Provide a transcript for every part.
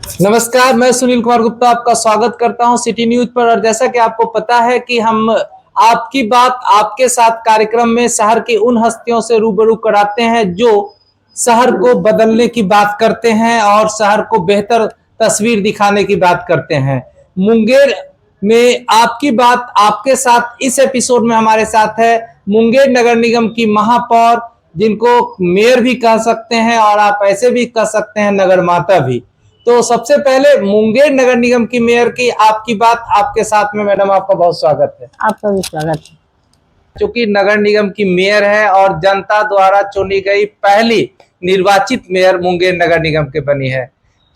नमस्कार, मैं सुनील कुमार गुप्ता आपका स्वागत करता हूं सिटी न्यूज पर। और जैसा कि आपको पता है कि हम आपकी बात आपके साथ कार्यक्रम में शहर की उन हस्तियों से रूबरू कराते हैं जो शहर को बदलने की बात करते हैं और शहर को बेहतर तस्वीर दिखाने की बात करते हैं। मुंगेर में आपकी बात आपके साथ इस एपिसोड में हमारे साथ है मुंगेर नगर निगम की महापौर, जिनको मेयर भी कह सकते हैं और आप ऐसे भी कह सकते हैं नगर माता भी। तो सबसे पहले मुंगेर नगर निगम की मेयर की आपकी बात आपके साथ में। मैडम, आपका बहुत स्वागत है। आपका भी स्वागत है। चूंकि नगर निगम की मेयर है और जनता द्वारा चुनी गई पहली निर्वाचित मेयर मुंगेर नगर निगम के बनी है,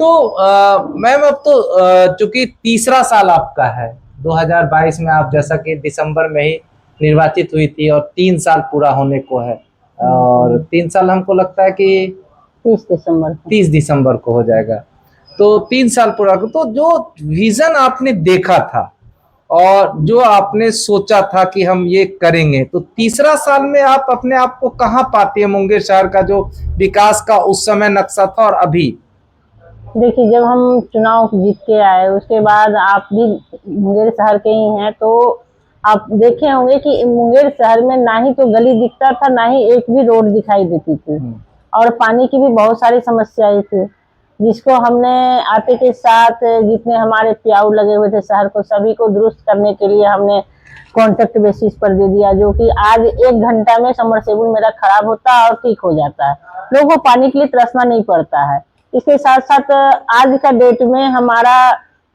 तो मैम अब तो चूंकि तीसरा साल आपका है, 2022 में आप जैसा कि दिसंबर में ही निर्वाचित हुई थी और 3 साल पूरा होने को है। और 3 साल हमको लगता है कि 30 दिसंबर को हो जाएगा। तो 3 साल पूरा, तो जो विजन आपने देखा था और जो आपने सोचा था कि हम ये करेंगे, तो तीसरा साल में आप अपने आप को कहाँ पाती है? मुंगेर शहर का जो विकास का उस समय नक्शा था और अभी। देखिए, जब हम चुनाव जीत के आए उसके बाद आप भी मुंगेर शहर के ही हैं, तो आप देखे होंगे कि मुंगेर शहर में ना ही तो गली दिखता था, ना ही एक भी रोड दिखाई देती थी। और पानी की भी बहुत सारी समस्याएं थी, जिसको हमने आते के साथ जितने हमारे प्याऊ लगे हुए थे शहर को, सभी को दुरुस्त करने के लिए हमने कॉन्ट्रैक्ट बेसिस पर दे दिया, जो कि आज 1 घंटा में समरसेबुल मेरा खराब होता है और ठीक हो जाता है। लोगों को पानी के लिए तरसना नहीं पड़ता है। इसके साथ साथ आज का डेट में हमारा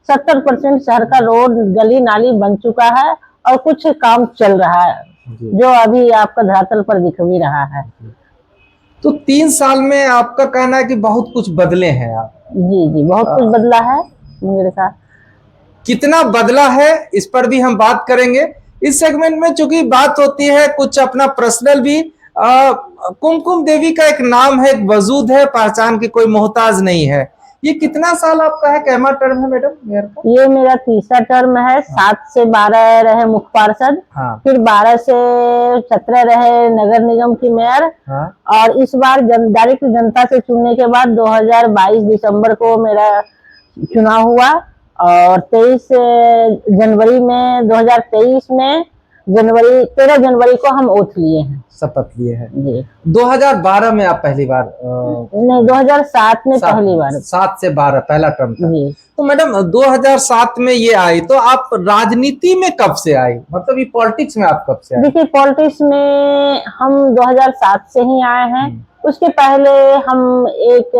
70% शहर का रोड गली नाली बन चुका है और कुछ काम चल रहा है, जो अभी आपका धरातल पर दिख भी रहा है। तो 3 साल में आपका कहना है कि बहुत कुछ बदले हैं आप? जी जी, बहुत कुछ बदला है मेरे साथ। कितना बदला है इस पर भी हम बात करेंगे इस सेगमेंट में। चूंकि बात होती है कुछ अपना पर्सनल भी, कुमकुम देवी का एक नाम है, एक वजूद है, पहचान की कोई मोहताज नहीं है। ये कितना साल आपका है, कैमा टर्म है मैडम मेयर का? ये मेरा तीसरा टर्म है। 7 से 12 रहे मुख्य पार्षद, फिर 12 से 17 रहे नगर निगम की मेयर। और इस बार डायरेक्ट जनता से चुनने के बाद 2022 दिसंबर को मेरा चुनाव हुआ और 23 जनवरी में 2023 में 13 जनवरी को हम ओथ लिए हैं, शपथ लिए हैं। 2012 में आप पहली बार? नहीं, 2007 में पहली बार। 7 से 12 पहला टर्म था। तो मैडम 2007 में ये आई, तो आप राजनीति में कब से आई? मतलब ये पॉलिटिक्स में आप कब से आए? देखिए, पॉलिटिक्स में हम 2007 से ही आए हैं। उसके पहले हम एक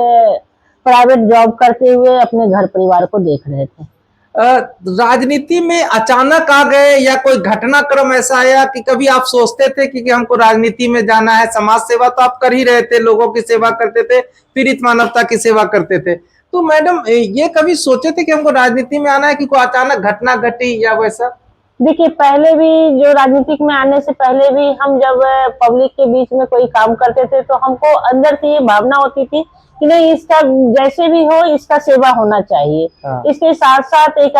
प्राइवेट जॉब करते हुए अपने घर परिवार को देख रहे थे। राजनीति में अचानक आ गए या कोई घटनाक्रम ऐसा आया कि कभी आप सोचते थे कि हमको राजनीति में जाना है? समाज सेवा तो आप कर ही रहे थे, लोगों की सेवा करते थे, पीड़ित मानवता की सेवा करते थे, तो मैडम ये कभी सोचे थे कि हमको राजनीति में आना है कि कोई अचानक घटना घटी या वैसा? देखिए, पहले भी जो राजनीतिक में आने से पहले भी हम जब पब्लिक के बीच में कोई काम करते थे तो हमको अंदर से ये भावना होती थी कि नहीं, इसका जैसे भी हो इसका सेवा होना चाहिए। इसके साथ साथ एक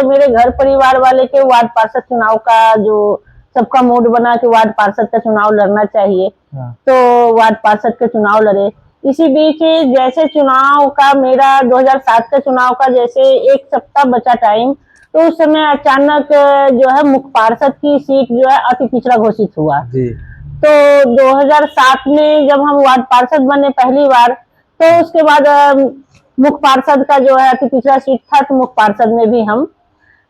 मेरे घर परिवार वाले के वार्ड पार्षद चुनाव का जो सबका मूड बना कि वार्ड पार्षद का चुनाव लड़ना चाहिए, तो वार्ड पार्षद का चुनाव लड़े। इसी बीच जैसे चुनाव का मेरा 2007 का चुनाव का जैसे 1 सप्ताह बचा टाइम, तो उस समय अचानक जो है मुख्य पार्षद की सीट जो है अति पिछड़ा घोषित हुआ। तो 2007 में जब हम वार्ड पार्षद बने पहली बार, तो उसके बाद मुख्य पार्षद का जो है अति पिछड़ा सीट था, तो मुख्य पार्षद में भी हम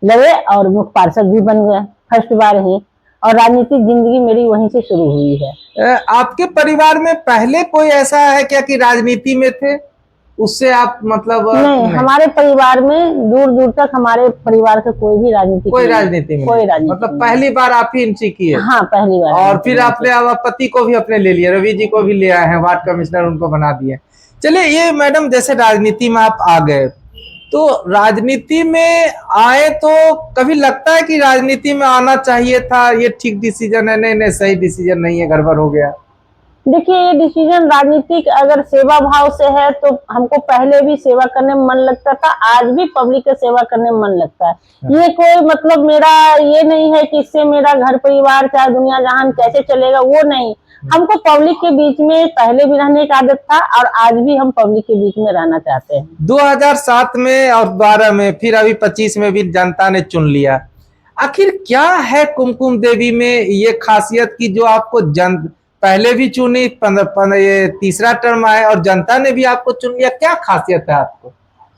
लड़े और मुख्य पार्षद भी बन गए फर्स्ट बार ही। और राजनीतिक जिंदगी मेरी वहीं से शुरू हुई है। आपके परिवार में पहले कोई ऐसा है क्या कि राजनीति में थे, उससे आप मतलब? नहीं, हमारे परिवार में दूर दूर तक हमारे परिवार का कोई भी राजनीति मतलब पहली बार आप ही एंट्री किए? हाँ, पहली बार। और फिर आपने पति को भी अपने ले लिया, रवि जी को भी ले आए हैं, वार्ड कमिश्नर उनको बना दिए। चलिए, ये मैडम जैसे राजनीति में आप आ गए, तो राजनीति में आए तो कभी लगता है कि राजनीति में आना चाहिए था, ये ठीक डिसीजन है? नहीं नहीं, सही डिसीजन नहीं है, गड़बड़ हो गया? देखिए, ये डिसीजन राजनीतिक अगर सेवा भाव से है तो हमको पहले भी सेवा करने में मन लगता था, आज भी पब्लिक का सेवा करने में मन लगता है। ये कोई मतलब मेरा ये नहीं है कि इससे मेरा घर परिवार चाहे दुनिया जहान कैसे चलेगा, वो नहीं। हमको पब्लिक के बीच में पहले भी रहने की आदत था और आज भी हम पब्लिक के बीच में रहना चाहते हैं। 2007 में और 12 में, फिर अभी 25 में भी जनता ने चुन लिया। आखिर क्या है कुमकुम देवी में ये खासियत की जो आपको पहले भी चुनी, ये तीसरा टर्म आया और जनता ने भी आपको चुन लिया, क्या खासियत है आपको?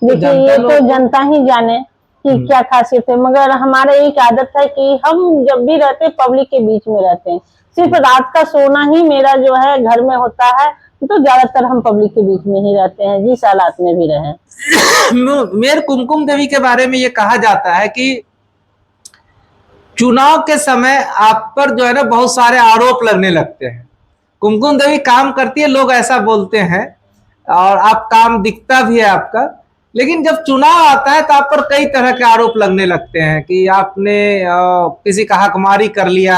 देखिए, ये तो जनता ही जाने कि क्या खासियत है, मगर हमारा एक आदत है कि हम जब भी रहते पब्लिक के बीच में रहते हैं। सिर्फ रात का सोना ही मेरा जो है घर में होता है, तो ज्यादातर हम पब्लिक के बीच में ही रहते हैं, जिस हालात में भी रहे। मेयर कुमकुम देवी के बारे में ये कहा जाता है कि चुनाव के समय आप पर जो है ना बहुत सारे आरोप लगने लगते हैं। कुमकुम देवी काम करती है, लोग ऐसा बोलते हैं, और आप काम दिखता भी है आपका, लेकिन जब चुनाव आता है तो आप पर कई तरह के आरोप लगने लगते हैं कि आपने किसी का हकमारी कर लिया।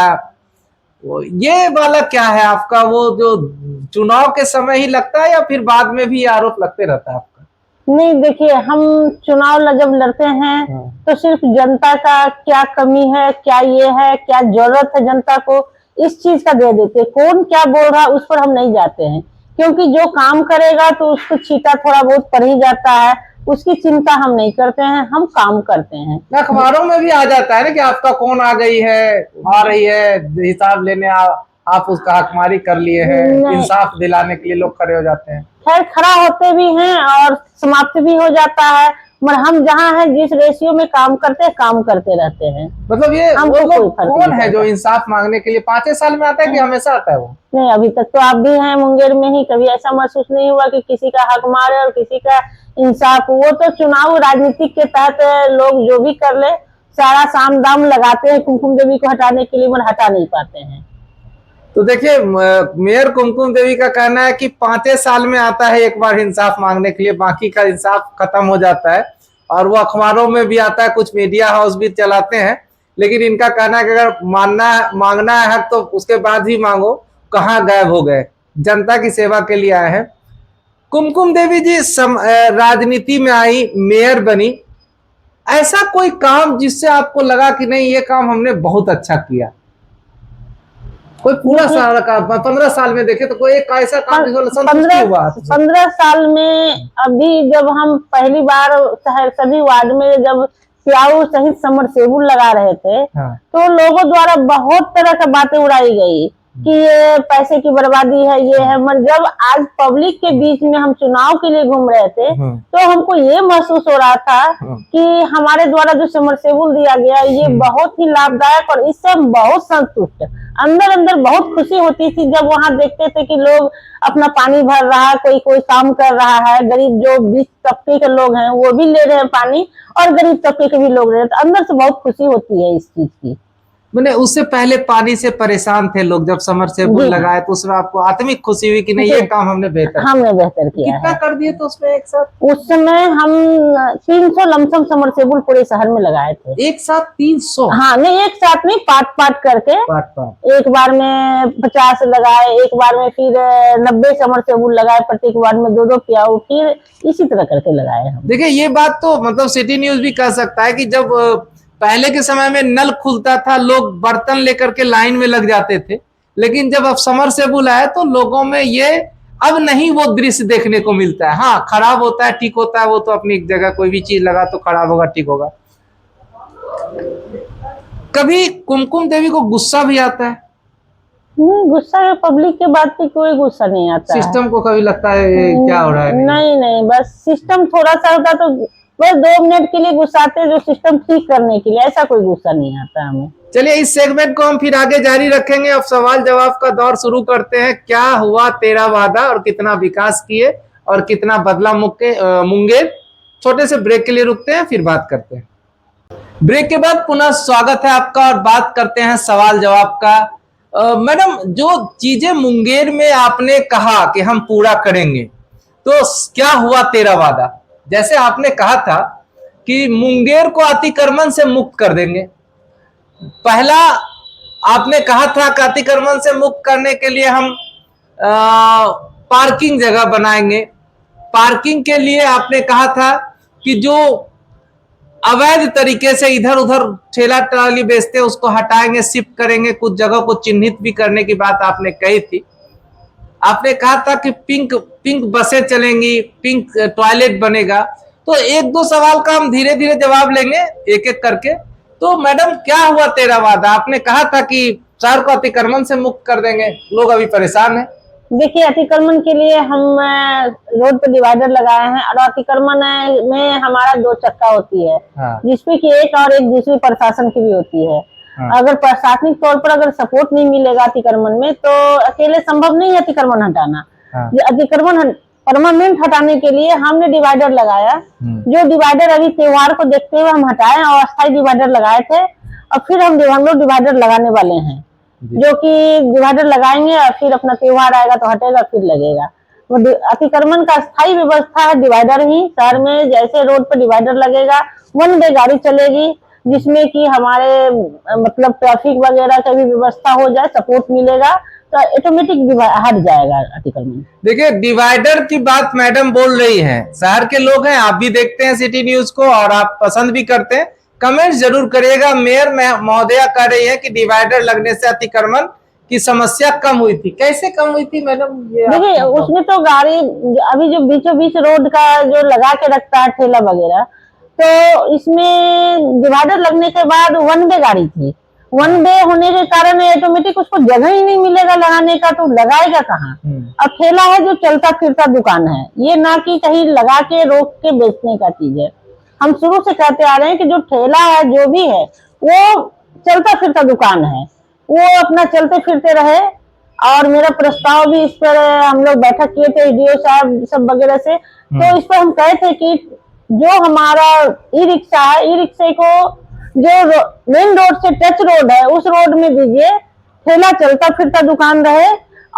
ये वाला क्या है आपका, वो जो चुनाव के समय ही लगता है या फिर बाद में भी आरोप लगते रहता है आपका? नहीं, देखिए, हम चुनाव जब लड़ते हैं तो सिर्फ जनता का क्या कमी है, क्या ये है, क्या जरूरत है जनता को, इस चीज का दे देते। कौन क्या बोल रहा है उस पर हम नहीं जाते हैं, क्योंकि जो काम करेगा तो उसको छीटा थोड़ा बहुत पड़ ही जाता है, उसकी चिंता हम नहीं करते हैं, हम काम करते हैं। अखबारों में भी आ जाता है ना कि आपका कौन आ गई है, आ रही है हिसाब लेने, आप उसका हकमारी कर लिए हैं, इंसाफ दिलाने के लिए लोग खड़े हो जाते हैं। खैर, खड़ा होते भी हैं और समाप्त भी हो जाता है, मगर हम जहाँ हैं जिस रेशियो में काम करते रहते हैं। मतलब ये वो कौन है जो इंसाफ मांगने के लिए 5 साल में आता है कि हमेशा आता है वो? नहीं, अभी तक तो आप भी हैं मुंगेर में ही, कभी ऐसा महसूस नहीं हुआ कि किसी का हक मारे और किसी का इंसाफ। वो तो चुनाव राजनीतिक के तहत लोग जो भी कर ले, सारा साम दाम लगाते हैं कुमकुम देवी को हटाने के लिए, मगर हटा नहीं पाते हैं। तो देखिए, मेयर कुमकुम देवी का कहना है कि 5 साल में आता है एक बार इंसाफ मांगने के लिए, बाकी का इंसाफ खत्म हो जाता है। और वो अखबारों में भी आता है, कुछ मीडिया हाउस भी चलाते हैं, लेकिन इनका कहना है कि अगर मांगना है तो उसके बाद ही मांगो, कहाँ गायब हो गए, जनता की सेवा के लिए आए हैं। कुमकुम देवी जी राजनीति में आई, मेयर बनी, ऐसा कोई काम जिससे आपको लगा कि नहीं ये काम हमने बहुत अच्छा किया? कोई पूरा साल का 15 साल में देखे तो कोई एक ऐसा काम 15 साल में अभी जब हम पहली बार सभी वार्ड में जब प्याऊ सहित समरसेबुल लगा रहे थे, तो लोगों द्वारा बहुत तरह का बातें उड़ाई गई कि ये पैसे की बर्बादी है, ये है। मगर जब आज पब्लिक के बीच में हम चुनाव के लिए घूम रहे थे तो हमको ये महसूस हो रहा था कि हमारे द्वारा जो समरसेबुल दिया गया ये बहुत ही लाभदायक, और इससे हम बहुत संतुष्ट, अंदर अंदर बहुत खुशी होती थी जब वहां देखते थे कि लोग अपना पानी भर रहा है, कोई काम कर रहा है, गरीब जो बीच तबके के लोग हैं वो भी ले रहे हैं पानी, और गरीब तबके के भी लोग रहे हैं, तो अंदर से बहुत खुशी होती है इस चीज की। मैंने उससे पहले पानी से परेशान थे लोग, जब समरसेबुल लगाए तो उसमें आपको आत्मिक खुशी हुई कि नहीं ये काम हमने बेहतर किया। कितना कर दिए तो उसमें एक साथ? उस समय हम 300 लमसम समरसेबुल पूरे शहर में लगाए थे। एक साथ 300? हाँ, नहीं एक साथ नहीं, पार्ट करके। एक बार में 50 लगाए, एक बार में फिर 90 समरसेबुल लगाए, प्रत्येक वार्ड में 2-2 प्याऊ, फिर इसी तरह करके लगाए हम। देखिए, ये बात तो मतलब सिटी न्यूज भी कह सकता है कि जब पहले के समय में नल खुलता था, लोग बर्तन लेकर के लाइन में लग जाते थे, लेकिन जब अब समरसेबुल आया तो लोगों में ये अब नहीं वो दृश्य देखने को मिलता है। हाँ, खराब होता है, ठीक होता है, वो तो अपनी जगह, कोई भी चीज लगा तो खराब होगा, ठीक होगा। कभी कुमकुम देवी को गुस्सा भी आता है? नहीं, गुस्सा पब्लिक के बात पे कोई गुस्सा नहीं आता। सिस्टम को कभी लगता है क्या हो रहा है? नहीं, बस सिस्टम थोड़ा सा होता तो बस 2 मिनट के लिए गुस्साते, जो सिस्टम ठीक करने के लिए, ऐसा कोई गुस्सा नहीं आता हमें। चलिए, इस सेगमेंट को हम फिर आगे जारी रखेंगे। अब सवाल जवाब का दौर शुरू करते हैं। क्या हुआ तेरा वादा, और कितना विकास किए और कितना बदला मुंगेर? छोटे से ब्रेक के लिए रुकते हैं, फिर बात करते हैं। ब्रेक के बाद पुनः स्वागत है आपका और बात करते हैं सवाल जवाब का। मैडम, जो चीजें मुंगेर में आपने कहा कि हम पूरा करेंगे, तो क्या हुआ तेरा वादा? जैसे आपने कहा था कि मुंगेर को अतिक्रमण से मुक्त कर देंगे। पहला आपने कहा था कि अतिक्रमण से मुक्त करने के लिए हम पार्किंग जगह बनाएंगे। पार्किंग के लिए आपने कहा था कि जो अवैध तरीके से इधर उधर ठेला ट्राली बेचते हैं उसको हटाएंगे, शिफ्ट करेंगे, कुछ जगह को चिन्हित भी करने की बात आपने कही थी। आपने कहा था कि पिंक पिंक बसें चलेंगी, पिंक टॉयलेट बनेगा। तो एक दो सवाल का हम धीरे धीरे जवाब लेंगे एक एक करके। तो मैडम क्या हुआ तेरा वादा? आपने कहा था कि शहर को अतिक्रमण से मुक्त कर देंगे, लोग अभी परेशान हैं। देखिए, अतिक्रमण के लिए हम रोड पे डिवाइडर लगाए हैं, और अतिक्रमण में हमारा 2 चक्का होती है। हाँ। जिसमें कि एक और एक दूसरी प्रशासन की भी होती है। हाँ। अगर प्रशासनिक तौर पर अगर सपोर्ट नहीं मिलेगा अतिक्रमण में, तो अकेले संभव नहीं है अतिक्रमण हटाना। हाँ। ये अतिक्रमण परमानेंट हटाने के लिए हमने डिवाइडर लगाया। जो डिवाइडर अभी त्योहार को देखते हुए हम हटाए और अस्थायी डिवाइडर लगाए थे, और फिर हम लोग डिवाइडर लगाने वाले हैं, जो कि डिवाइडर लगाएंगे और फिर अपना त्योहार आएगा तो हटेगा, फिर लगेगा। वो अतिक्रमण का स्थायी व्यवस्था है डिवाइडर ही। शहर में जैसे रोड पर डिवाइडर लगेगा, वन वे गाड़ी चलेगी, जिसमें कि हमारे मतलब ट्रैफिक वगैरह का भी व्यवस्था हो जाए, सपोर्ट मिलेगा, तो ऑटोमेटिक हट जाएगा अतिक्रमण। देखिए, डिवाइडर की बात मैडम बोल रही हैं, शहर के लोग हैं, आप भी देखते हैं सिटी न्यूज को और आप पसंद भी करते हैं। कमेंट जरूर करिएगा। मेयर महोदया कह रही है कि डिवाइडर लगने से अतिक्रमण की समस्या कम हुई थी। कैसे कम हुई थी मैडम? देखिए, उसमें तो गाड़ी अभी जो बीचों बीच रोड का जो लगा के रखता है ठेला वगैरह, तो इसमें डिवाइडर लगने के बाद वन वे गाड़ी थी। वन वे होने के कारण ऑटोमेटिक उसको जगह ही नहीं मिलेगा लगाने का, तो लगाएगा कहाँ? अब ठेला है जो चलता फिरता दुकान है, ये ना कि कहीं लगा के रोक के बेचने का चीज है। हम शुरू से कहते आ रहे हैं कि जो ठेला है जो भी है वो चलता फिरता दुकान है, वो अपना चलते फिरते रहे। और मेरा प्रस्ताव भी इस पर हम लोग बैठक किए थे ईडीओ साहब सब वगैरह से, तो इस पर हम कहे थे कि जो हमारा ई रिक्शा है, ई रिक्शे को जो मेन रोड से टच रोड है उस रोड में दीजिए, ठेला चलता फिरता दुकान रहे,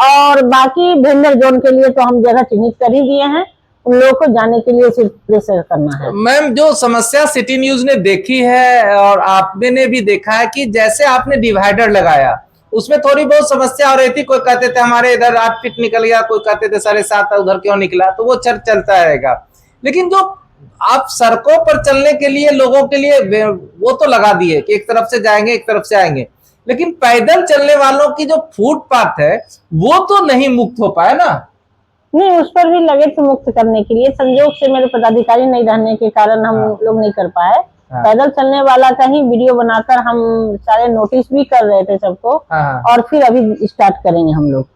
और बाकी वेंडर जोन के लिए तो हम जगह चिन्हित कर ही दिए हैं, उन लोगों को जाने के लिए सिर्फ प्रेशर करना है। मैम, जो समस्या सिटी न्यूज ने देखी है और आपने भी देखा है कि जैसे आपने डिवाइडर लगाया उसमें थोड़ी बहुत समस्या हो रही थी। कोई कहते थे हमारे इधर 8 फीट निकल गया, कोई कहते थे 7.5 उधर क्यों निकला, तो वो चलता रहेगा। लेकिन जो आप सड़कों पर चलने के लिए लोगों के लिए वो तो लगा दिए कि एक तरफ से जाएंगे एक तरफ से आएंगे, लेकिन पैदल चलने वालों की जो फुटपाथ है वो तो नहीं मुक्त हो पाया ना? नहीं, उस पर भी लगे थे मुक्त करने के लिए, संयोग से मेरे पदाधिकारी नहीं रहने के कारण हम लोग नहीं कर पाए। पैदल चलने वाला का ही वीडियो बनाकर हम सारे नोटिस भी कर रहे थे सबको, और फिर अभी स्टार्ट करेंगे हम लोग।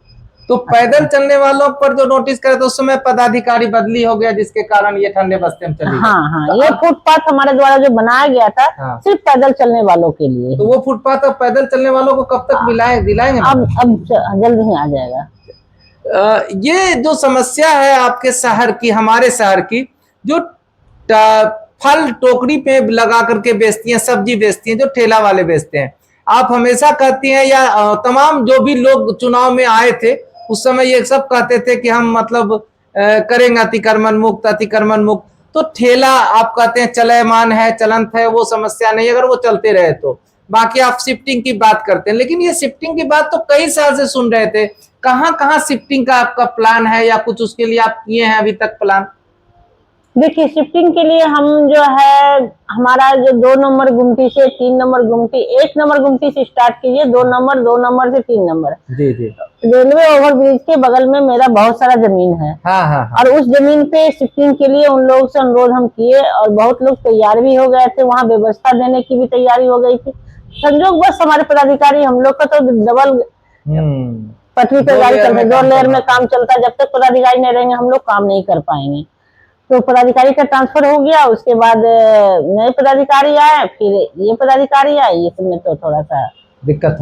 तो पैदल चलने वालों पर जो नोटिस करे तो उस समय पदाधिकारी बदली हो गया, जिसके कारण ये ठंडे बस्ते में चली। हाँ, ये फुटपाथ हमारे द्वारा जो बनाया गया था सिर्फ पैदल चलने वालों के लिए। तो वो फुटपाथ अब पैदल चलने वालों को कब तक दिलाएंगे? अब जल्द ही आ जाएगा। ये जो समस्या है आपके शहर की, हमारे शहर की, जो फल टोकरी पे लगा करके बेचती हैं, सब्जी बेचती हैं, जो ठेला वाले बेचते हैं, आप हमेशा कहती हैं या तमाम जो भी लोग चुनाव में आए थे उस समय ये सब कहते थे कि हम मतलब करेंगे अतिक्रमण मुक्त, अतिक्रमण मुक्त। तो ठेला आप कहते हैं चलमान है, चलंत है, वो समस्या नहीं अगर वो चलते रहे तो। बाकी आप शिफ्टिंग की बात करते हैं, लेकिन ये शिफ्टिंग की बात तो कई साल से सुन रहे थे। कहाँ कहाँ शिफ्टिंग का आपका प्लान है या कुछ उसके लिए आप किए हैं अभी तक प्लान? देखिए, शिफ्टिंग के लिए हम जो है हमारा जो 2 नंबर गुमटी से 3 नंबर गुमटी, 1 नंबर गुमटी से स्टार्ट कीजिए, 2 नंबर से 3 नंबर। जी जी। रेलवे ओवरब्रिज के बगल में मेरा बहुत सारा जमीन है। हाँ। और उस जमीन पे शिफ्टिंग के लिए उन लोगों से अनुरोध हम किए और बहुत लोग तैयार भी हो गए थे, वहाँ व्यवस्था देने की भी तैयारी हो गई थी। संजोग बस हमारे पदाधिकारी, हम लोग का तो डबल पटरी पे गाड़ी चल रही है, 2 लेयर में काम चलता है। जब तक पदाधिकारी नहीं रहेंगे हम लोग काम नहीं कर पाएंगे। तो पदाधिकारी का ट्रांसफर हो गया, उसके बाद नए पदाधिकारी आए, फिर ये पदाधिकारी आए, ये सब में तो थोड़ा सा दिक्कत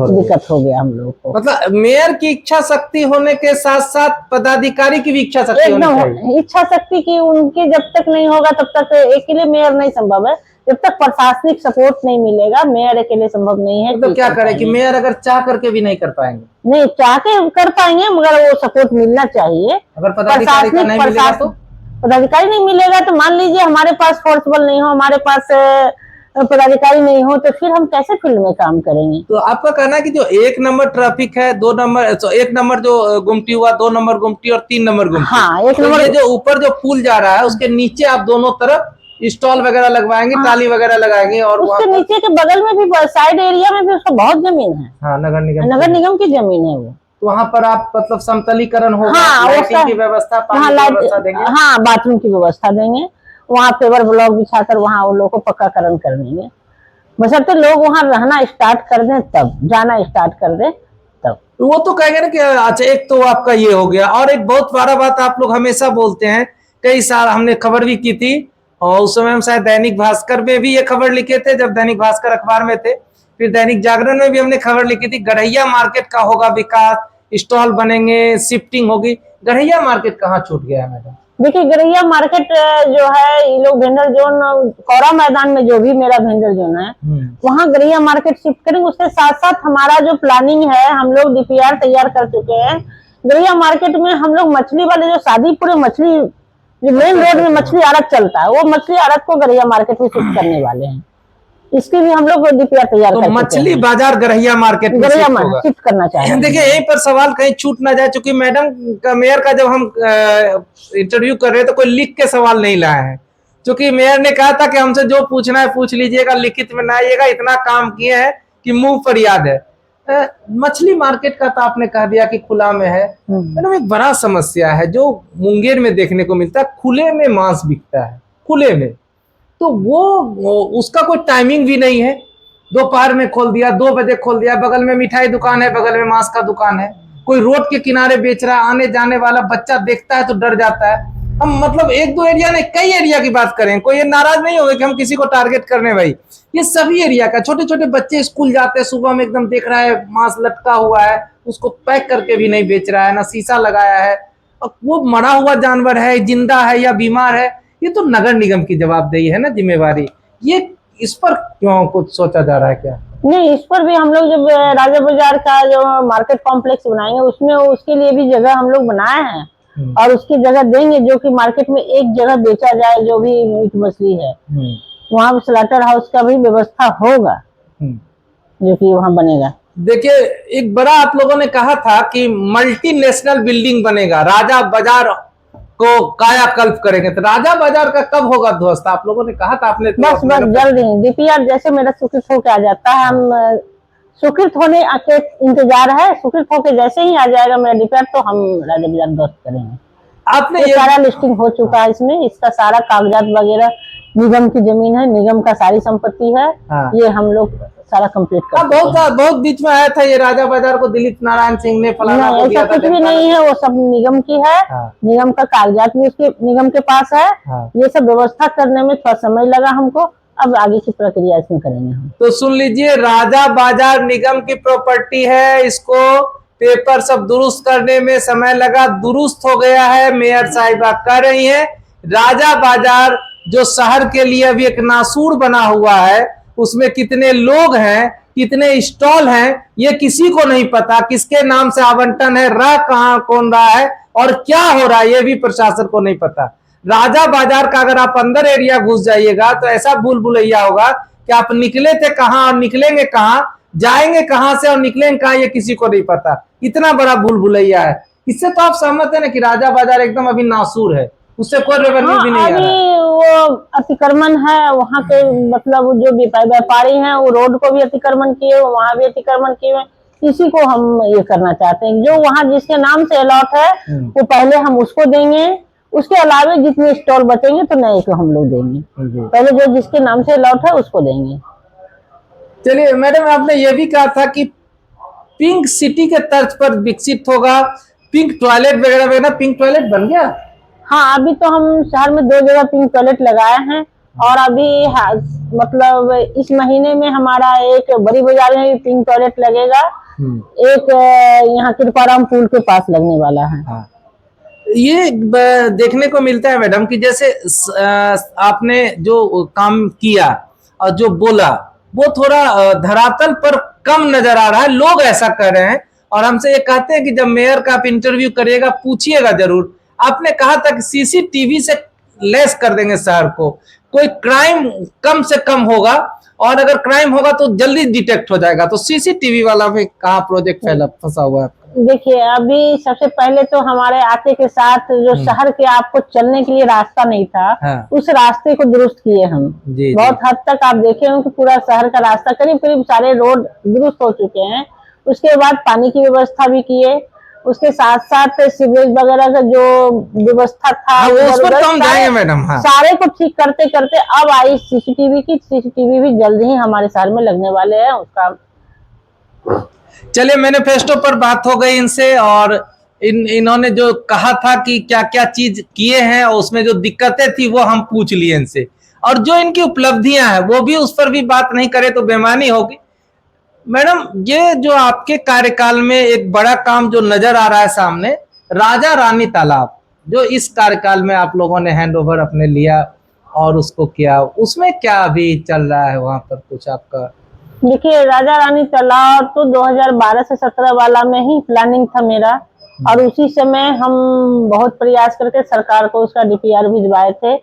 हो गया हम लोग को। मतलब मेयर की इच्छा शक्ति होने के साथ साथ पदाधिकारी की भी इच्छा शक्ति होनी चाहिए। इच्छा शक्ति की उनकी जब तक नहीं होगा तब तक अकेले मेयर नहीं संभव है। जब तक प्रशासनिक सपोर्ट नहीं मिलेगा मेयर अकेले संभव नहीं है। तो क्या करे कि मेयर अगर चाह करके भी नहीं कर पाएंगे? नहीं, चाह के कर पाएंगे मगर वो सपोर्ट मिलना चाहिए। अगर पदाधिकारी का नहीं मिलेगा तो? पदाधिकारी नहीं मिलेगा तो मान लीजिए हमारे पास फोर्सबल नहीं हो, हमारे पास पदाधिकारी नहीं हो तो फिर हम कैसे फील्ड में काम करेंगे। तो आपका कहना है कि जो 1 नंबर ट्रैफिक है, 2 नंबर, 1 नंबर जो गुमटी हुआ, 2 नंबर गुमटी और 3 नंबर गुमटी, हाँ, 1 तो नंबर ये जो ऊपर जो पुल जा रहा है उसके नीचे आप दोनों तरफ स्टॉल वगैरह लगवाएंगे, हाँ, ट्राली वगैरह लगाएंगे, और उसके नीचे के बगल में भी साइड एरिया में भी उसका बहुत जमीन है। हाँ, नगर निगम की जमीन है वो। तो वहाँ पर आप मतलब समतलीकरण होगा, हाँ, लाइटिंग की व्यवस्था, पानी की व्यवस्था देंगे। हाँ, बाथरूम की व्यवस्था देंगे, वहाँ पेवर ब्लॉक बिछाकर वहाँ उन लोगों को पक्काकरण कर देंगे। बशर्ते लोग वहाँ रहना स्टार्ट कर दें, तब जाना स्टार्ट कर दें तब। वो तो कहेंगे ना कि अच्छा, एक तो आपका ये हो गया, और एक बहुत बड़ा बात आप लोग हमेशा बोलते हैं, कई साल हमने खबर भी की थी, और उस समय हम शायद दैनिक भास्कर में भी ये खबर लिखे थे, जब दैनिक भास्कर अखबार में थे, फिर दैनिक जागरण में भी हमने खबर लिखी थी, गढ़ैया मार्केट का होगा विकास, स्टॉल बनेंगे, शिफ्टिंग होगी। गढ़ैया मार्केट कहाँ छूट गया है मैडम? देखिए, गढ़ैया मार्केट जो है, ये लोग वेंडर जोन कौरा मैदान में जो भी मेरा वेंडर जोन है, वहाँ गढ़ैया मार्केट शिफ्ट करेंगे। उसके साथ साथ हमारा जो प्लानिंग है, हम लोग डीपीआर तैयार कर चुके हैं। गढ़ैया मार्केट में हम लोग मछली वाले जो शादीपुर मछली, जो मेन रोड में मछली आड़त चलता है, वो मछली आड़त को गढ़ैया मार्केट में शिफ्ट करने वाले हैं। इसकी भी हम लोग डीपीआर तैयार कर चुके हैं। मछली बाजार गढ़ैया मार्केट में शिफ्ट करना चाहिए। देखिए, यहीं पर सवाल कहीं छूट ना जाए, चूंकि मैडम का, मेयर का, जब हम इंटरव्यू कर रहे हैं तो कोई लिख के सवाल नहीं लाए हैं, क्योंकि मेयर ने कहा था कि हमसे जो पूछना है पूछ लीजिएगा, लिखित में ना आइएगा, इतना काम किए हैं कि मुंह पर याद है। मछली मार्केट का तो आपने कह दिया कि खुला में है। मैडम, एक बड़ा समस्या है जो मुंगेर में देखने को मिलता है, खुले में मांस बिकता है, खुले में, तो वो उसका कोई टाइमिंग भी नहीं है। दोपहर में खोल दिया, 2 बजे खोल दिया, बगल में मिठाई दुकान है, बगल में मांस का दुकान है, कोई रोड के किनारे बेच रहा है, आने जाने वाला बच्चा देखता है तो डर जाता है। हम मतलब 1-2 एरिया नहीं, कई एरिया की बात करें, कोई ये नाराज नहीं होगा कि हम किसी को टारगेट करने भाई, ये सभी एरिया का, छोटे छोटे बच्चे स्कूल जाते हैं, सुबह में एकदम देख रहा है मांस लटका हुआ है, उसको पैक करके भी नहीं बेच रहा है, ना शीशा लगाया है, और वो मरा हुआ जानवर है, जिंदा है या बीमार है, ये तो नगर निगम की जवाबदेही है ना, जिम्मेवारी। ये इस पर क्यों कुछ सोचा जा रहा है क्या? नहीं, इस पर भी हम लोग जब राजा बाजार का जो मार्केट कॉम्प्लेक्स बनाएंगे, उसमें उसके लिए भी जगह हम लोग बनाए हैं, और उसकी जगह देंगे जो कि मार्केट में एक जगह बेचा जाए, जो भी मीट मछली है, वहाँ स्लॉटर हाउस का भी व्यवस्था होगा, जो कि वहाँ बनेगा। देखिए, एक बड़ा आप लोगों ने कहा था कि मल्टीनेशनल बिल्डिंग बनेगा, राजा बाजार को कायाकल्प करेंगे, तो राजा बाजार का कब होगा ध्वस्त? आप लोगों ने कहा था, आपने तो बस जल्द ही डीपीआर जैसे मेरा स्वीकृत होके आ जाता है, हम स्वीकृत होने के इंतजार है, स्वीकृत होके जैसे ही आ जाएगा मेरा डीपीआर, तो हम राजा बाजार ध्वस्त करेंगे। आपने ये सारा लिस्टिंग हो चुका है, इसमें इसका सारा कागजात वगैरह, निगम की जमीन है, निगम का सारी संपत्ति है, ये हम लोग सारा कंप्लीट कर चुके हैं। बहुत बीच में आया था ये राजा बाजार को दिलीप नारायण सिंह ने फलाना नहीं, ऐसा कुछ भी नहीं है, वो सब निगम की है। निगम का कागजात भी उसके निगम के पास है। ये सब व्यवस्था करने में थोड़ा समय लगा हमको, अब आगे की प्रक्रिया इसमें करेंगे हम। तो सुन लीजिए, राजा बाजार निगम की प्रॉपर्टी है, इसको पेपर सब दुरुस्त करने में समय लगा, दुरुस्त हो गया है, मेयर साहिबा कह रही है। राजा बाजार जो शहर के लिए अभी एक नासूर बना हुआ है, उसमें कितने लोग हैं, कितने स्टॉल हैं, ये किसी को नहीं पता, किसके नाम से आवंटन है, रह कहां कौन रहा है और क्या हो रहा है, ये भी प्रशासन को नहीं पता। राजा बाजार का अगर आप अंदर एरिया घुस जाइएगा तो ऐसा भूल भुलैया होगा कि आप निकले थे कहां और निकलेंगे कहां, जाएंगे कहां से और निकलेंगे कहां, ये किसी को नहीं पता। इतना बड़ा भूल भुलैया है। इससे तो आप सहमत है ना कि राजा बाजार एकदम अभी नासूर है, उससे कोई रेवेन्यू भी नहीं आ रहा है। वो अतिक्रमण है वहाँ के, मतलब जो व्यापारी हैं वो रोड को भी अतिक्रमण किए, वहाँ भी अतिक्रमण किए, इसी को हम ये करना चाहते हैं। जो वहाँ जिसके नाम से अलॉट है वो पहले हम उसको देंगे, उसके अलावा जितने स्टॉल बचेंगे तो नए को हम लोग देंगे, पहले जो जिसके नाम से अलॉट है उसको देंगे। चलिए मैडम, आपने ये भी कहा था कि पिंक सिटी के तर्ज पर विकसित होगा, पिंक टॉयलेट वगैरह वगैरह, पिंक टॉयलेट बन गया? हाँ, अभी तो हम शहर में 2 जगह पिंक टॉयलेट लगाए हैं, और अभी मतलब इस महीने में हमारा एक बड़ी बाजार में भी पिंक टॉयलेट लगेगा, एक यहाँ कृपाराम पुल के पास लगने वाला है। ये देखने को मिलता है मैडम कि जैसे आपने जो काम किया और जो बोला वो थोड़ा धरातल पर कम नजर आ रहा है, लोग ऐसा कर रहे हैं, और हमसे ये कहते हैं कि जब मेयर का आप इंटरव्यू करिएगा पूछिएगा जरूर। आपने कहा था कि सीसीटीवी से लेस कर देंगे शहर को, कोई क्राइम कम से कम होगा, और अगर क्राइम होगा तो जल्दी डिटेक्ट हो जाएगा। तो सीसीटीवी वाला में कहाँ प्रोजेक्ट फंसा हुआ है आपका? देखिए, अभी सबसे पहले तो हमारे आते के साथ जो शहर के आपको चलने के लिए रास्ता नहीं था, हाँ। उस रास्ते को दुरुस्त किए हम। जी, बहुत हद तक आप देखे होंगे कि पूरा शहर का रास्ता करीब करीब सारे रोड दुरुस्त हो चुके हैं। उसके बाद पानी की व्यवस्था भी किए, उसके साथ साथ सीवरेज वगैरह का जो व्यवस्था था, हाँ, उस पर तो हम जाएंगे मैडम। हाँ। सारे को ठीक करते करते अब आई सीसीटीवी की। सीसीटीवी भी जल्द ही हमारे शहर में लगने वाले हैं उसका। चलिए, मैनिफेस्टो पर बात हो गई इनसे, और इन्होंने जो कहा था कि क्या क्या चीज किए हैं और उसमें जो दिक्कतें थी वो हम पूछ लिए इनसे, और जो इनकी उपलब्धियां हैं वो भी, उस पर भी बात नहीं करे तो बेईमानी होगी। मैडम, ये जो आपके कार्यकाल में एक बड़ा काम जो नजर आ रहा है सामने, राजा रानी तालाब, जो इस कार्यकाल में आप लोगों ने हैंड ओवर अपने लिया और उसको किया, उसमें क्या अभी चल रहा है वहां पर कुछ आपका? देखिए, राजा रानी तालाब तो 2012 से 17 वाला में ही प्लानिंग था मेरा, और उसी समय हम बहुत प्रयास करके सरकार को उसका डीपीआर भिजवाए थे।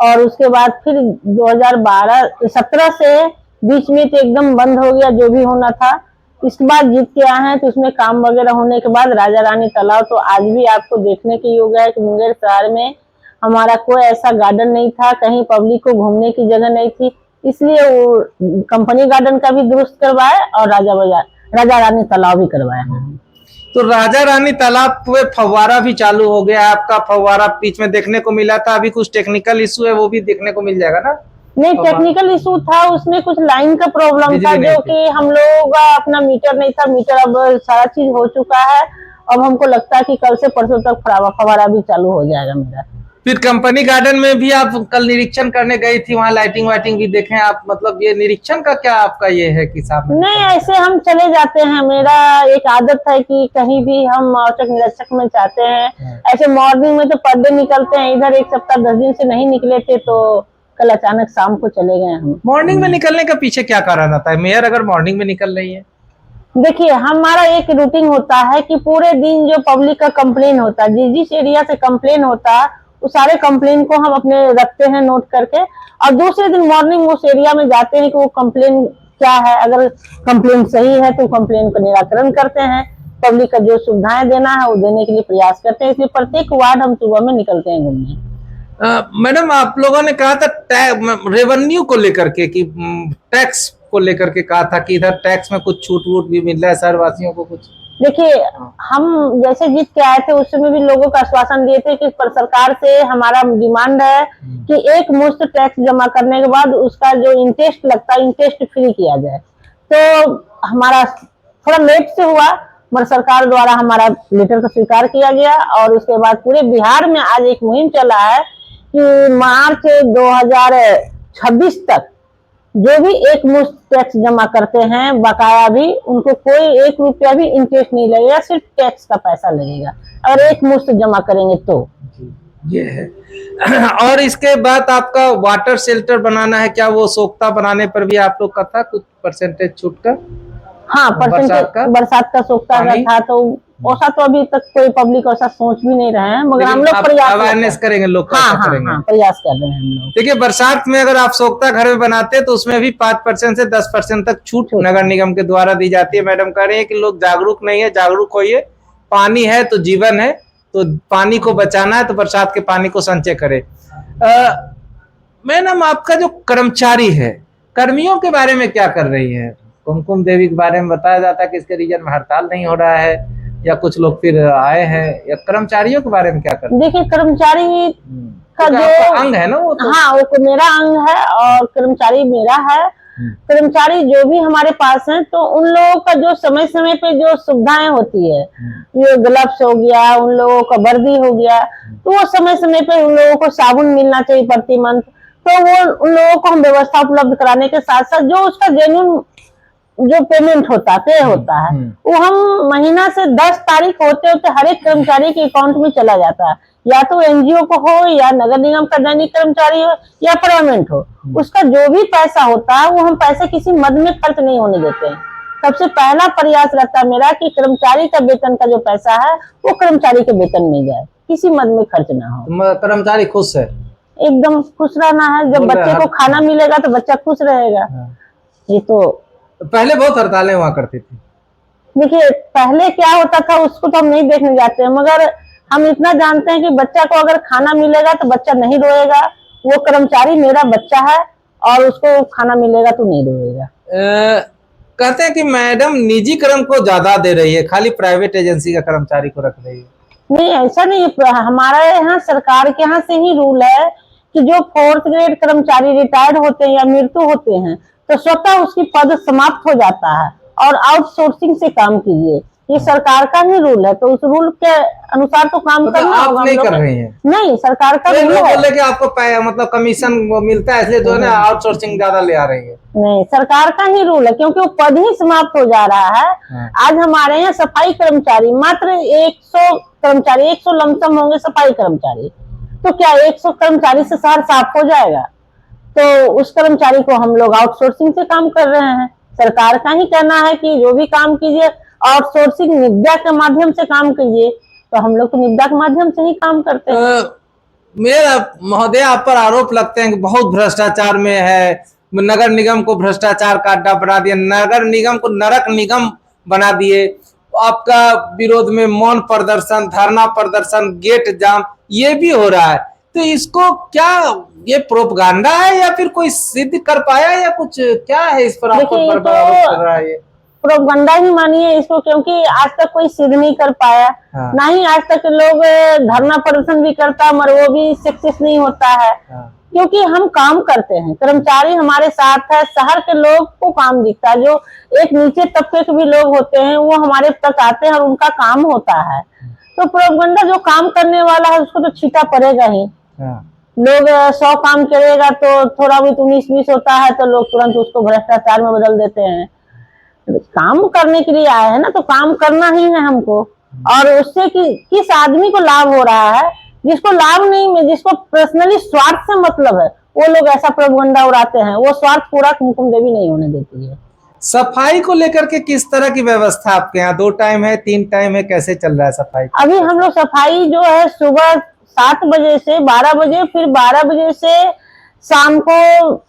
और उसके बाद फिर 2017 से बीच में तो एकदम बंद हो गया जो भी होना था। इसके बाद जीत के आए हैं तो उसमें काम वगैरह होने के बाद राजा रानी तालाब तो आज भी आपको देखने के योग्य है कि मुंगेर शहर में हमारा कोई ऐसा गार्डन नहीं था, कहीं पब्लिक को घूमने की जगह नहीं थी, इसलिए वो कंपनी गार्डन का भी दुरुस्त करवाए और राजा रानी तालाब भी करवाया है। तो राजा रानी तालाब पे फव्वारा भी चालू हो गया, आपका फव्वारा बीच में देखने को मिला था, अभी कुछ टेक्निकल इशू है वो भी देखने को मिल जाएगा ना? नहीं, टेक्निकल इशू था, उसमें कुछ लाइन का प्रॉब्लम था, जो कि हम लोगों का अपना मीटर नहीं था। मीटर अब सारा चीज हो चुका है, अब हमको लगता है कि कल से परसों तक फव्वारा भी चालू हो जाएगा मेरा। फिर कंपनी गार्डन में भी आप कल निरीक्षण करने गई थी, वहाँ लाइटिंग वाइटिंग भी देखें आप, मतलब ये निरीक्षण का क्या आपका ये है कि साहब? नहीं, ऐसे हम चले जाते हैं, मेरा एक आदत है कि कहीं भी हम औचक निरीक्षक में जाते हैं। ऐसे मॉर्निंग में तो पर डे निकलते हैं, इधर एक सप्ताह 10 दिन से नहीं निकले थे, तो कल अचानक शाम को चले गए हम। मॉर्निंग में निकलने का पीछे क्या कारण आता है? मेयर अगर मॉर्निंग में निकल रही है? देखिए, हमारा एक रूटीन होता है कि पूरे दिन जो पब्लिक का कंप्लेन होता है, जिस एरिया से कंप्लेन होता है, उस सारे कंप्लेन को हम अपने रखते हैं नोट करके, और दूसरे दिन मॉर्निंग उस एरिया में जाते हैं कि वो कंप्लेन क्या है। अगर कंप्लेन सही है तो कंप्लेन का निराकरण करते हैं, पब्लिक का जो सुविधाएं देना है वो देने के लिए प्रयास करते हैं। इसलिए प्रत्येक वार्ड हम सुबह में निकलते हैं घूमने। मैडम, आप लोगों ने कहा था रेवेन्यू को लेकर के कि टैक्स को लेकर के कहा था कि इधर टैक्स में कुछ छूट वूट भी मिल रहा है शहरवासियों को कुछ? देखिए, हम जैसे जीत के आए थे उस समय भी लोगों को आश्वासन दिए थे कि पर सरकार से हमारा डिमांड है कि एक मुश्त टैक्स जमा करने के बाद उसका जो इंटरेस्ट लगता है, इंटरेस्ट फ्री किया जाए। तो हमारा थोड़ा लेट से हुआ, मगर सरकार द्वारा हमारा लेटर को स्वीकार किया गया, और उसके बाद पूरे बिहार में आज एक मुहिम चला है कि मार्च 2026 तक जो भी एक मुश्त टैक्स जमा करते हैं बकाया भी, उनको कोई 1 रुपया भी इंटरेस्ट नहीं लगेगा, सिर्फ टैक्स का पैसा लगेगा अगर एक मुश्त जमा करेंगे तो। ये है। और इसके बाद आपका वाटर शेल्टर बनाना है क्या? वो सोख्ता बनाने पर भी आप लोग का था कुछ परसेंटेज छूट का? हाँ, परसेंटेज बरसात का सोख्ता था, तो ऐसा तो अभी तक कोई पब्लिक ऐसा सोच भी नहीं रहे हैं, मगर हम लोग प्रयास अवेयरनेस करेंगे, लोग करेंगे। हाँ, प्रयास कर रहे हैं हम लोग। देखिए, बरसात में अगर आप सोख्ता घर में बनाते हैं तो उसमें भी 5% से 10% तक छूट नगर निगम के द्वारा दी जाती है। मैडम कह रही है कि लोग जागरूक नहीं है, जागरूक होइए, पानी है तो जीवन है, तो पानी को बचाना है तो बरसात के पानी को संचय करे। मैडम, आपका जो कर्मचारी है, कर्मियों के बारे में क्या कर रही है? कुमकुम देवी के बारे में बताया जाता है कि इसके रीजन में हड़ताल नहीं हो रहा है, या कुछ लोग फिर आए हैं, या कर्मचारियों के बारे में क्या कर रहे हैं? देखिए, कर्मचारी का जो अंग है ना वो तो। हाँ, वो मेरा अंग है और कर्मचारी मेरा है। कर्मचारी जो भी हमारे पास हैं, तो उन लोगों का जो समय समय पे जो सुविधाएं होती है, ये ग्लव्स हो गया, उन लोगों का वर्दी हो गया, तो वो समय समय पे उन लोगों को साबुन मिलना चाहिए प्रति मंथ, तो वो उन लोगों को हम व्यवस्था उपलब्ध कराने के साथ साथ जो उसका जेन्युइन जो पेमेंट होता है वो हम महीना से 10 तारीख होते होते हर एक कर्मचारी के अकाउंट में चला जाता है, या तो एनजीओ को हो, या नगर निगम का दैनिक कर्मचारी हो, या परमानेंट हो, उसका जो भी पैसा होता है वो हम पैसे किसी मद में खर्च नहीं होने देते हैं। सबसे पहला प्रयास रहता है मेरा कि कर्मचारी का वेतन का जो पैसा है वो कर्मचारी के वेतन में जाए, किसी मद में खर्च ना हो। कर्मचारी खुश है? एकदम खुश रहना है, जब बच्चे को खाना मिलेगा तो बच्चा खुश रहेगा। ये तो पहले बहुत हड़तालें हुआ करती थी। देखिए, पहले क्या होता था उसको तो हम नहीं देखने जाते हैं, मगर हम इतना जानते हैं कि बच्चा को अगर खाना मिलेगा तो बच्चा नहीं रोएगा। वो कर्मचारी मेरा बच्चा है और उसको खाना मिलेगा तो नहीं रोएगा। कहते हैं कि मैडम निजी कर्म को ज्यादा दे रही है, खाली प्राइवेट एजेंसी का कर्मचारी को रख रही है। नहीं, ऐसा नहीं है। हमारे यहाँ सरकार के यहाँ से ही रूल है कि जो 4th ग्रेड कर्मचारी रिटायर्ड होते हैं या मृत्यु होते हैं तो स्वतः उसकी पद समाप्त हो जाता है और आउटसोर्सिंग से काम कीजिए। ये सरकार का ही रूल है, तो उस रूल के अनुसार तो काम मतलब करना आप होगा। नहीं कर रहे हैं? नहीं, सरकार का रूल है। बोले कि आपको मतलब कमीशन मिलता है इसलिए जो है ना आउटसोर्सिंग ज्यादा ले आ रही है। नहीं, सरकार का ही रूल है, क्योंकि वो पद ही समाप्त हो जा रहा है। हाँ। आज हमारे यहाँ सफाई कर्मचारी मात्र 100 कर्मचारी, 100 लमसम होंगे सफाई कर्मचारी। तो क्या 100 कर्मचारी से शहर साफ हो जाएगा? तो उस कर्मचारी को हम लोग आउटसोर्सिंग से काम कर रहे हैं। सरकार का ही कहना है कि जो भी काम कीजिए आउटसोर्सिंग निविदा के माध्यम से काम कीजिए, तो हम लोग तो निविदा के माध्यम से ही काम करते हैं। मेरा महोदय आप पर आरोप लगते हैं कि बहुत भ्रष्टाचार में है, नगर निगम को भ्रष्टाचार का अड्डा बना दिया, नगर निगम को नरक निगम बना दिए। आपका विरोध में मौन प्रदर्शन, धरना प्रदर्शन, गेट जाम ये भी हो रहा है। तो इसको क्या ये प्रोपगंडा है या फिर कोई सिद्ध कर पाया या कुछ क्या है इस पर आपको देखिए, बड़ा आरोप कर रहा है ये? प्रोपगंडा ही मानिए इसको, क्योंकि आज तक कोई सिद्ध नहीं कर पाया। हाँ। ना ही आज तक लोग धरना प्रदर्शन भी करता मगर वो भी सक्सेस नहीं होता है। हाँ। क्योंकि हम काम करते हैं, कर्मचारी हमारे साथ है, शहर के लोग को काम दिखता है। जो एक नीचे तबके के भी लोग होते हैं वो हमारे तक आते हैं और उनका काम होता है। तो प्रोपगंडा जो काम करने वाला है उसको तो छीटा पड़ेगा ही। हाँ। लोग 100 काम करेगा तो थोड़ा भी 19-20 होता है तो लोग तुरंत उसको भ्रष्टाचार में बदल देते हैं। काम करने के लिए आए हैं ना, तो काम करना ही है हमको। और उससे किस आदमी को लाभ हो रहा है? जिसको लाभ नहीं में, जिसको पर्सनली स्वार्थ से मतलब है, वो लोग ऐसा प्रोपगंडा उड़ाते हैं। वो स्वार्थ पूरा कुमकुम देवी नहीं होने देती है। सफाई को लेकर के किस तरह की व्यवस्था आपके यहाँ? 2 टाइम है, 3 टाइम है, कैसे चल रहा है सफाई? अभी हम लोग सफाई जो है सुबह 7 बजे से 12 बजे, फिर 12 बजे से शाम को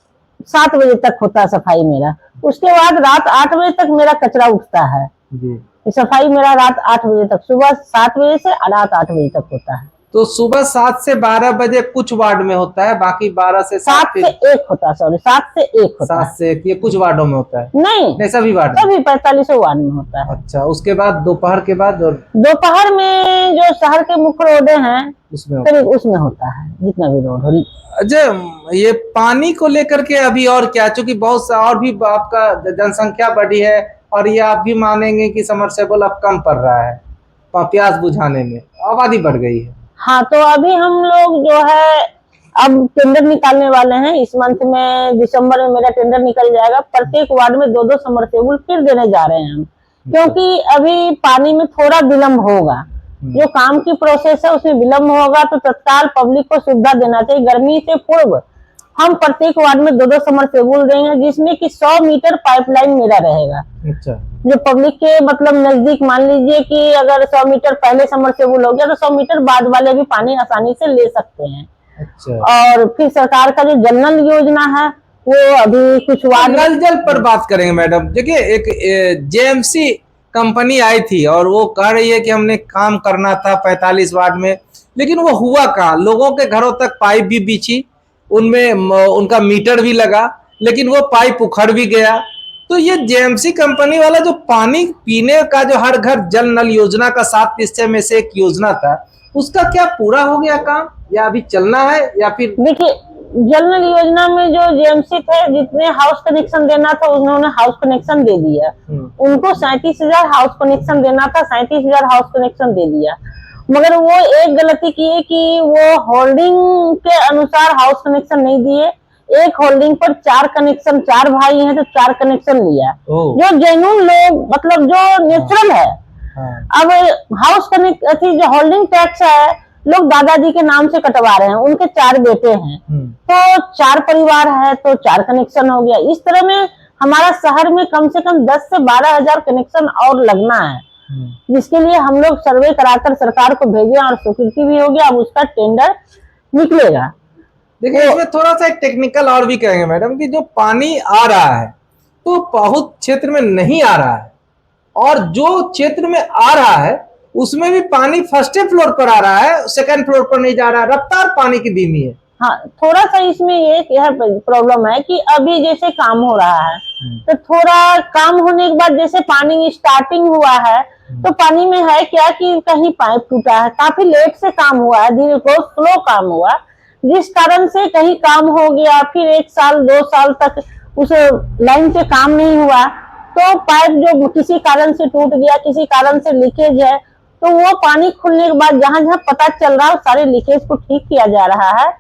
7 बजे तक होता है सफाई मेरा। उसके बाद रात 8 बजे तक मेरा कचरा उठता है जी। सफाई मेरा रात 8 बजे तक, सुबह 7 बजे से रात 8 बजे तक होता है। तो सुबह 7 से 12 बजे कुछ वार्ड में होता है, बाकी 12 से 7 से 1 होता है। सॉरी, 7 से 1 होता 7 से 1 ये कुछ वार्डों में होता है? नहीं, सभी वार्ड में? सभी 45 वार्ड में होता है। अच्छा, उसके बाद दोपहर के बाद और दोपहर में जो शहर के मुख्य रोडे हैं उसमें होता है, जितना भी रोड हो। अच्छा, ये पानी को लेकर के अभी और क्या, चूंकि बहुत सा और भी आपका जनसंख्या बढ़ी है और ये आप भी मानेंगे कि समरसेबल अब कम पड़ रहा है प्यास बुझाने में, आबादी बढ़ गई है। हाँ, तो अभी हम लोग जो है अब टेंडर निकालने वाले हैं। इस मंथ में दिसंबर में मेरा टेंडर निकल जाएगा। प्रत्येक वार्ड में 2-2 समरसेबुल फिर देने जा रहे हैं हम, क्योंकि अभी पानी में थोड़ा विलम्ब होगा। जो काम की प्रोसेस है उसमें विलम्ब होगा, तो तत्काल पब्लिक को सुविधा देना चाहिए। गर्मी से पूर्व हम प्रत्येक वार्ड में 2-2 समरसेबुल देंगे, जिसमें कि 100 मीटर पाइपलाइन मेरा रहेगा। अच्छा। जो पब्लिक के मतलब नजदीक, मान लीजिए कि अगर 100 मीटर पहले समरसेबुल हो गया तो 100 मीटर बाद वाले भी पानी आसानी से ले सकते हैं। अच्छा। और फिर सरकार का जो जल नल योजना है वो अभी कुछ वार्ड, नल जल पर बात करेंगे मैडम। देखिए, एक जेएमसी कंपनी आई थी और वो कह रही है कि हमने काम करना था 45 वार्ड में, लेकिन वो हुआ कहाँ? लोगों के घरों तक पाइप भी बिछी, उनमें उनका मीटर भी लगा, लेकिन वो पाइप उखड़ भी गया। तो ये जेएमसी कंपनी वाला जो पानी पीने का जो हर घर जल नल योजना का 7 निश्चय में से एक योजना था, उसका क्या पूरा हो गया काम या अभी चलना है या फिर? देखिए, जल नल योजना में जो जेएमसी थे जितने हाउस कनेक्शन देना था उन्होंने हाउस कनेक्शन दे दिया। उनको 37,000 हाउस कनेक्शन देना था, 37,000 हाउस कनेक्शन दे दिया। मगर वो एक गलती की है कि वो होल्डिंग के अनुसार हाउस कनेक्शन नहीं दिए। एक होल्डिंग पर 4 कनेक्शन, 4 भाई हैं तो 4 कनेक्शन लिया, जो जेन्युइन लोग, मतलब जो नेचुरल है। अब हाउस कनेक्शन जो होल्डिंग टैक्स है लोग दादाजी के नाम से कटवा रहे हैं, उनके 4 बेटे हैं तो 4 परिवार है तो 4 कनेक्शन हो गया। इस तरह में हमारा शहर में कम से कम 10 से 12 हजार कनेक्शन और लगना है, जिसके लिए हम लोग सर्वे कराकर सरकार को भेजे और स्वीकृति भी हो गया। अब उसका टेंडर निकलेगा। देखिए, इसमें थोड़ा सा एक टेक्निकल और भी कहेंगे मैडम कि जो पानी आ रहा है तो बहुत क्षेत्र में नहीं आ रहा है, और जो क्षेत्र में आ रहा है उसमें भी पानी फर्स्ट फ्लोर पर आ रहा है, सेकंड फ्लोर पर नहीं जा रहा है, रफ्तार पानी की धीमी है। हाँ, थोड़ा सा इसमें ये यह प्रॉब्लम है कि अभी जैसे काम हो रहा है तो थोड़ा काम होने के बाद जैसे पानी स्टार्टिंग हुआ है तो पानी में है क्या कि कहीं पाइप टूटा है, काफी लेट से काम हुआ है, धीरे बहुत स्लो काम हुआ, जिस कारण से कहीं काम हो गया, फिर 1 साल 2 साल तक उस लाइन पे काम नहीं हुआ, तो पाइप जो किसी कारण से टूट गया, किसी कारण से लीकेज है, तो वो पानी खुलने के बाद जहां जहां पता चल रहा है सारे लीकेज को ठीक किया जा रहा है।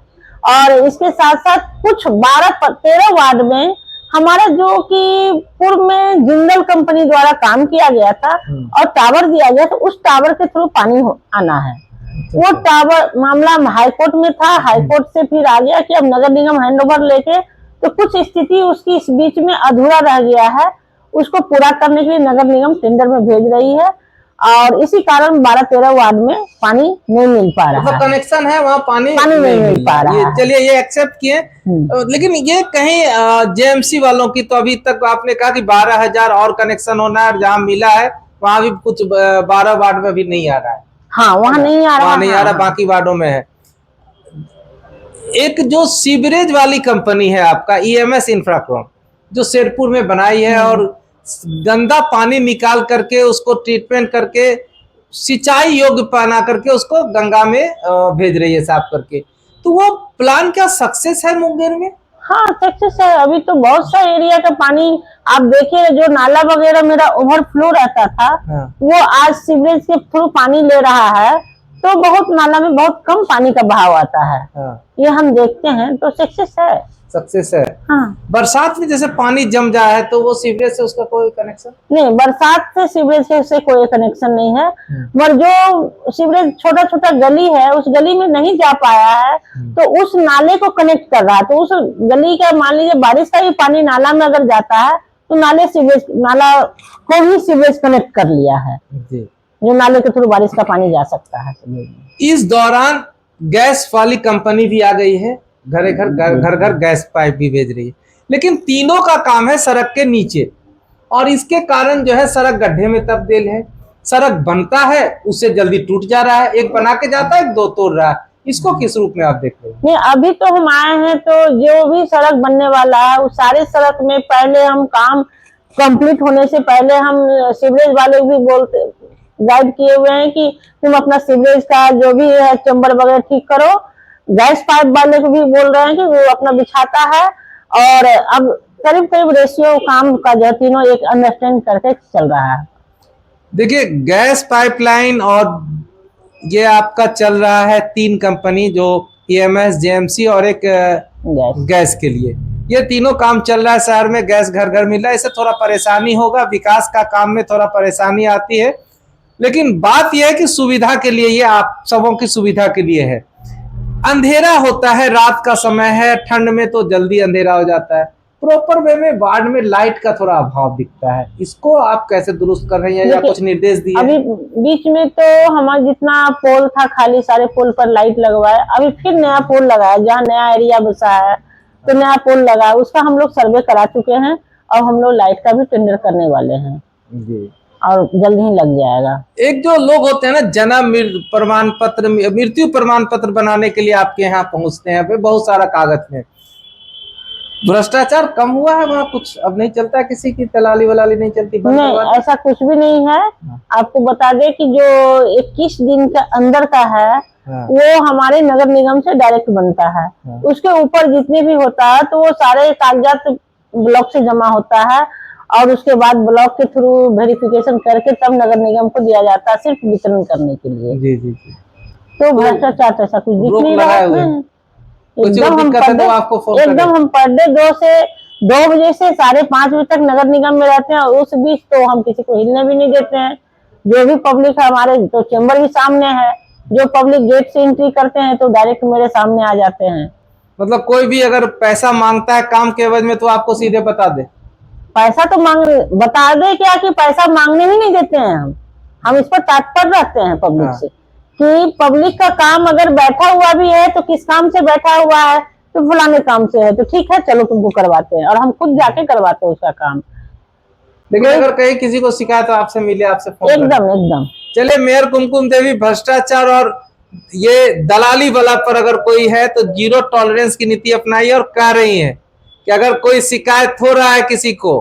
और इसके साथ साथ कुछ 12-13 वार्ड में हमारा जो कि पूर्व में जिंदल कंपनी द्वारा काम किया गया था और टावर दिया गया, तो उस टावर के थ्रू पानी आना है। वो टावर मामला हाईकोर्ट में था, हाईकोर्ट से फिर आ गया कि अब नगर निगम हैंडओवर लेके, तो कुछ स्थिति उसकी इस बीच में अधूरा रह गया है, उसको पूरा करने के लिए नगर निगम टेंडर में भेज रही है, और इसी कारण 12-13 वार्ड में पानी नहीं मिल पा रहा है। कनेक्शन है वहाँ पानी नहीं मिल पा रहा है। चलिए ये एक्सेप्ट किए, लेकिन ये कहीं जेएमसी वालों की तो अभी तक आपने कहा कि 12,000 और कनेक्शन होना है, और जहाँ मिला है वहाँ भी कुछ 12 वार्ड में भी नहीं आ रहा है। हाँ, वहाँ नहीं आ रहा, वहाँ नहीं आ रहा, बाकी वार्डों में है। एक जो सीवरेज वाली कंपनी है आपका ईएमएस इंफ्राक्रॉन, जो शेरपुर में बनाई है और गंदा पानी निकाल करके उसको ट्रीटमेंट करके सिंचाई योग्य बना करके उसको गंगा में भेज रही है साफ करके, तो वो प्लान क्या सक्सेस है मुंगेर में? हाँ, सक्सेस है। अभी तो बहुत सा एरिया का पानी आप देखिए, जो नाला वगैरह मेरा ओवरफ्लो रहता था, वो आज सीवरेज के थ्रू पानी ले रहा है, तो बहुत नाला में बहुत कम पानी का बहाव आता है। ये हम देखते हैं, तो सक्सेस है। सक्सेस है। हाँ। बरसात में जैसे पानी जम जाए है तो वो सीवरेज से उसका कोई कनेक्शन नहीं, बरसात से सीवरेज से कोई कनेक्शन नहीं है, पर जो सीवरेज छोटा छोटा गली है उस गली में नहीं जा पाया है, तो उस नाले को कनेक्ट कर रहा है, तो उस गली का मान लीजिए बारिश का भी पानी नाला में अगर जाता है तो नाला को ही सीवरेज कनेक्ट कर लिया है जी, जो नाले के थ्रू बारिश का पानी जा सकता है। इस दौरान गैस वाली कंपनी भी आ गई है, घर घर गैस पाइप भी भेज रही है, लेकिन तीनों का काम है सड़क के नीचे, और इसके कारण जो है सड़क गड्ढे में तब्दील है, सड़क बनता है उससे जल्दी टूट जा रहा है, एक बना के जाता है, 2 तोड़ रहा है। इसको किस रूप में आप देख रहे हैं? नहीं, अभी तो हम आए हैं, तो जो भी सड़क बनने वाला है उस सारे सड़क में पहले हम काम कंप्लीट होने से पहले हम सीवरेज वाले भी बोलते गाइड किए हुए हैं कि तुम अपना सीवरेज का जो भी है चैम्बर वगैरह ठीक करो। गैस पाइप वाले को भी बोल रहे हैं कि वो अपना बिछाता है, और अब करीब करीब रेशियो काम का जो तीनों एक अंडरस्टैंड करके चल रहा है। देखिए, गैस पाइपलाइन और ये आपका चल रहा है 3 कंपनी, जो ईएमएस, जेएमसी और एक गैस के लिए, ये तीनों काम चल रहा है। शहर में गैस घर घर मिल रहा है, इससे थोड़ा परेशानी होगा, विकास का काम में थोड़ा परेशानी आती है, लेकिन बात यह है कि सुविधा के लिए, ये आप सबों की सुविधा के लिए है। अंधेरा होता है, रात का समय है, ठंड में तो जल्दी अंधेरा हो जाता है, प्रॉपर वे में वार्ड में लाइट का थोड़ा अभाव दिखता है, इसको आप कैसे दुरुस्त कर रही हैं या कुछ निर्देश दिए? अभी बीच में तो हमारा जितना पोल था खाली सारे पोल पर लाइट लगवाए, अभी फिर नया पोल लगाया, जहाँ नया एरिया बसा है तो नया पोल लगा, उसका हम लोग सर्वे करा चुके हैं, और हम लोग लाइट का भी टेंडर करने वाले हैं जी, और जल्द ही लग जाएगा। एक जो लोग होते हैं ना, जन्म प्रमाण पत्र, मृत्यु प्रमाण पत्र बनाने के लिए आपके यहाँ पहुंचते हैं, बहुत सारा कागज में, भ्रष्टाचार कम हुआ है वहाँ? कुछ अब नहीं चलता, किसी की दलाली वलाली नहीं चलती? नहीं, ऐसा कुछ भी नहीं है। आपको बता दे कि जो 21 दिन के अंदर का है वो हमारे नगर निगम से डायरेक्ट बनता है, उसके ऊपर जितने भी होता है तो वो सारे कागजात ब्लॉक से जमा होता है, और उसके बाद ब्लॉक के थ्रू वेरिफिकेशन करके तब नगर निगम को दिया जाता है, सिर्फ वितरण करने के लिए। जी जी जी। तो भ्रष्टाचार ऐसा कुछ दिख नहीं रहा है। एकदम हम पर डे 2 बजे से 5:30 बजे तक नगर निगम में रहते हैं, और उस बीच तो हम किसी को हिलने भी नहीं देते हैं। जो भी पब्लिक है, हमारे तो चैम्बर भी सामने है, जो पब्लिक गेट से एंट्री करते हैं तो डायरेक्ट मेरे सामने आ जाते हैं। मतलब कोई भी अगर पैसा मांगता है काम के एवज में तो आपको सीधे बता दे? पैसा तो बता दे क्या कि पैसा मांगने ही नहीं देते हैं हम इस पर तत्पर रहते हैं पब्लिक से, कि पब्लिक का काम अगर बैठा हुआ भी है तो किस काम से बैठा हुआ है, तो फलाने काम से है, तो ठीक है चलो तुमको करवाते हैं, और हम खुद जाके करवाते हैं उसका काम। लेकिन अगर कहीं किसी को शिकायत हो आपसे मिले, आपसे फोन करें। एकदम एकदम। चलिए, मेयर कुमकुम देवी भ्रष्टाचार और ये दलाली वाला पर अगर कोई है तो जीरो टॉलरेंस की नीति अपनाई और कह रही है कि अगर कोई शिकायत हो रहा है, किसी को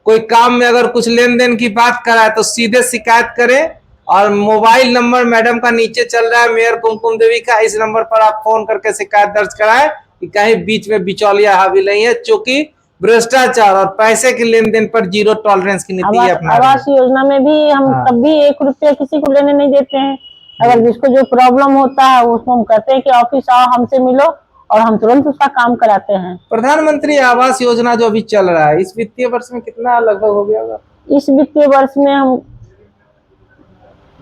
कोई काम में अगर कुछ लेन देन की बात कराए तो सीधे शिकायत करें। और मोबाइल नंबर मैडम का नीचे चल रहा है, मेयर कुमकुम देवी का, इस नंबर पर आप फोन करके शिकायत दर्ज कराएं कि कहीं बीच में बिचौलिया हावी नहीं है, क्योंकि भ्रष्टाचार और पैसे के लेन देन पर जीरो टॉलरेंस की नीति अपना रही है। आवास योजना में भी हम हाँ। कभी 1 रुपया किसी को लेने नहीं देते हैं। अगर जिसको जो प्रॉब्लम होता है उसको हम कहते हैं कि ऑफिस आओ, हमसे मिलो, और हम तुरंत उसका काम कराते हैं। प्रधानमंत्री आवास योजना जो अभी चल रहा है, इस वित्तीय वर्ष में कितना लगभग हो गया होगा? इस वित्तीय वर्ष में हम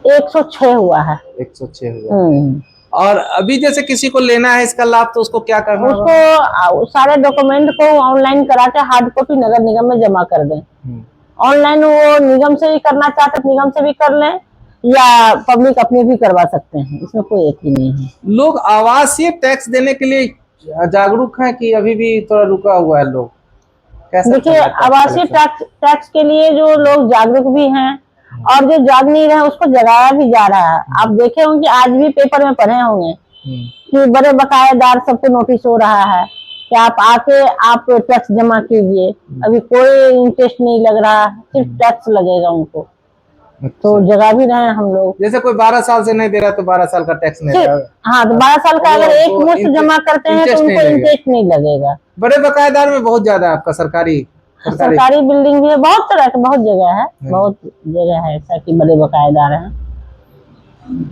106 हुआ है। 106 हुआ। और अभी जैसे किसी को लेना है इसका लाभ तो उसको क्या करना होगा? उसको सारे डॉक्यूमेंट को ऑनलाइन करा के हार्ड कॉपी नगर निगम में जमा कर दें। ऑनलाइन वो निगम से भी करना चाहते तो निगम से भी कर लें, या पब्लिक अपने भी करवा सकते हैं, इसमें कोई एक ही नहीं है। लोग आवासीय टैक्स देने के लिए जागरूक हैं कि अभी भी थोड़ा रुका हुआ है लोग? कैसा देखिए, आवासीय टैक्स के लिए जो लोग जागरूक भी हैं और जो जाग नहीं रहे उसको जगाया भी जा रहा है। आप देखे होंगे, आज भी पेपर में पढ़े होंगे कि बड़े बकायेदार सबको नोटिस हो रहा है कि आप आके आप टैक्स जमा कीजिए। अभी कोई इंटरेस्ट नहीं लग रहा, सिर्फ टैक्स लगेगा उनको। तो जगह भी रहे हैं हम लोग। जैसे कोई 12 साल से नहीं दे रहा तो 12 साल का टैक्स नहीं देगा। हाँ, तो 12 साल का अगर एक मुश्त जमा करते हैं तो उनको इंटरेस्ट नहीं लगेगा। बड़े बकायेदार में बहुत ज्यादा आपका सरकारी बिल्डिंग भी है, बहुत तरह के, बहुत जगह है, बहुत जगह है ऐसा कि बड़े बकायेदार हैं।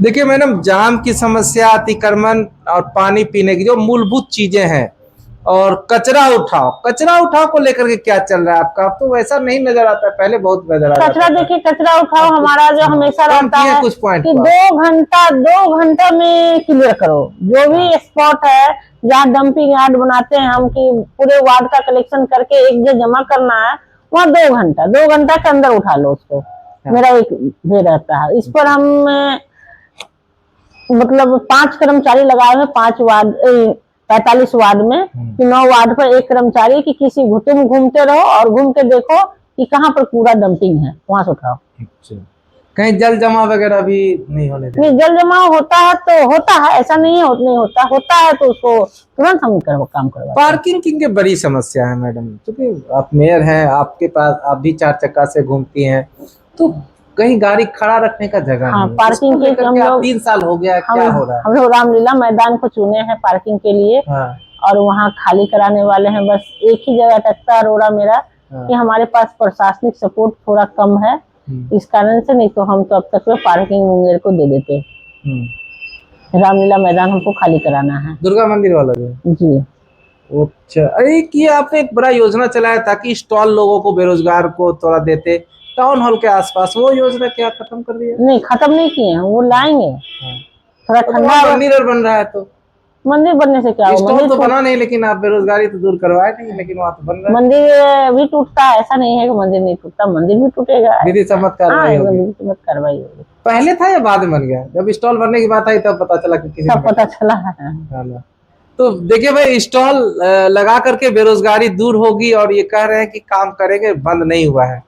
देखिए मैडम, जाम की समस्या, अतिक्रमण और पानी पीने की जो मूलभूत चीजें हैं, और कचरा उठाओ को लेकर के क्या चल रहा है आपका? अब तो वैसा नहीं नजर आता है, पहले बहुत नजर आता है। कचरा देखिए, कचरा उठाओ हमारा जो हमेशा रहता है कुछ पॉइंट कि 2 घंटा में क्लियर करो। जो भी स्पॉट है जहाँ डंपिंग यार्ड बनाते हैं हम, कि पूरे वार्ड का कलेक्शन करके एक जगह जमा करना है, वहाँ 2 घंटा के अंदर उठा लो उसको। मेरा एक ये रहता है, इस पर हम मतलब 5 कर्मचारी लगाए हैं 45 वार्ड में, कि 9 वार्ड पर एक कर्मचारी, कि किसी तुम घूमते रहो और घूम के देखो कि कहाँ पर कूड़ा डंपिंग है, वहां से उठाओ। कहीं जल जमाव वगैरह भी नहीं होने देते? नहीं, जल जमाव होता है तो होता है, ऐसा नहीं है नहीं होता है तो उसको तुरंत हम काम करवा। पार्किंग की बड़ी समस्या है मैडम, क्योंकि आप मेयर हैं, आपके पास आप भी 4 चक्का से घूमती हैं, तो कहीं गाड़ी खड़ा रखने का जगह हाँ, नहीं। पार्किंग के हम लोग 3 साल हो गया, क्या हो रहा है? हम लोग रामलीला मैदान को चुने हैं पार्किंग के लिए। हाँ। और वहाँ खाली कराने वाले हैं। बस एक ही जगह अटकता है रोड़ा मेरा, कि हमारे पास प्रशासनिक सपोर्ट थोड़ा कम है, इस कारण से। नहीं तो हम तो अब तक पार्किंग मुंगेर को दे देते। रामलीला मैदान हमको खाली कराना है, दुर्गा मंदिर वाला जी। अच्छा, अरे कि आपने एक बड़ा योजना चलाया था कि स्टॉल लोगों को, बेरोजगार को थोड़ा देते टाउन हॉल के आसपास, वो योजना क्या खत्म कर दिया? नहीं, खत्म नहीं किए हैं, वो लाएंगे। थोड़ा ठंडा मंदिर बन रहा है, तो मंदिर बनने से क्या होगा? मंदिर तो बना नहीं, लेकिन आप बेरोजगारी तो दूर करवाए नहीं, लेकिन वहाँ तो बन रहा है। मंदिर भी टूटता है, ऐसा नहीं है कि मंदिर नहीं टूटता, मंदिर भी टूटेगा। विधि सम्मत कार्रवाई होगी। पहले था या बाद में बन गया? जब स्टॉल बनने की बात आई तब पता चला कि किसी सब पता चला। तो देखिए भाई, स्टॉल लगा करके बेरोजगारी दूर होगी, और ये कह रहे हैं कि काम करेंगे, बंद नहीं हुआ है।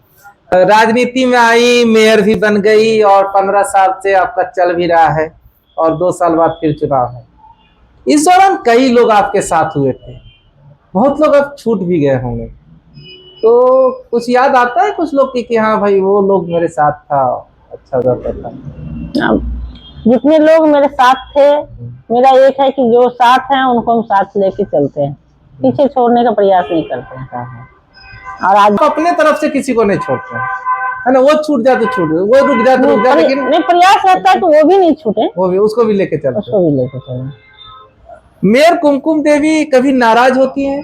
राजनीति में आई, मेयर भी बन गई, और 15 साल से आपका चल भी रहा है, और 2 साल बाद फिर चुनाव है। इस दौरान कई लोग आपके साथ हुए थे, बहुत लोग अब छूट भी गए होंगे, तो कुछ याद आता है कुछ लोग की हाँ भाई वो लोग मेरे साथ था, अच्छा जाता था? जितने लोग मेरे साथ थे, मेरा एक है कि जो साथ हैं उनको हम साथ लेके चलते हैं, पीछे छोड़ने का प्रयास नहीं करते हैं। और आज अपने तरफ से किसी को नहीं छोड़ते हैं, है ना? वो छूट जाए तो छूट, वो रुक जाए तो रुक जाए, लेकिन नहीं, प्रयास रहता है तो वो भी नहीं छूटे, वो भी उसको भी लेके चलते, उसको भी लेके चले। मेयर कुमकुम देवी कभी नाराज होती हैं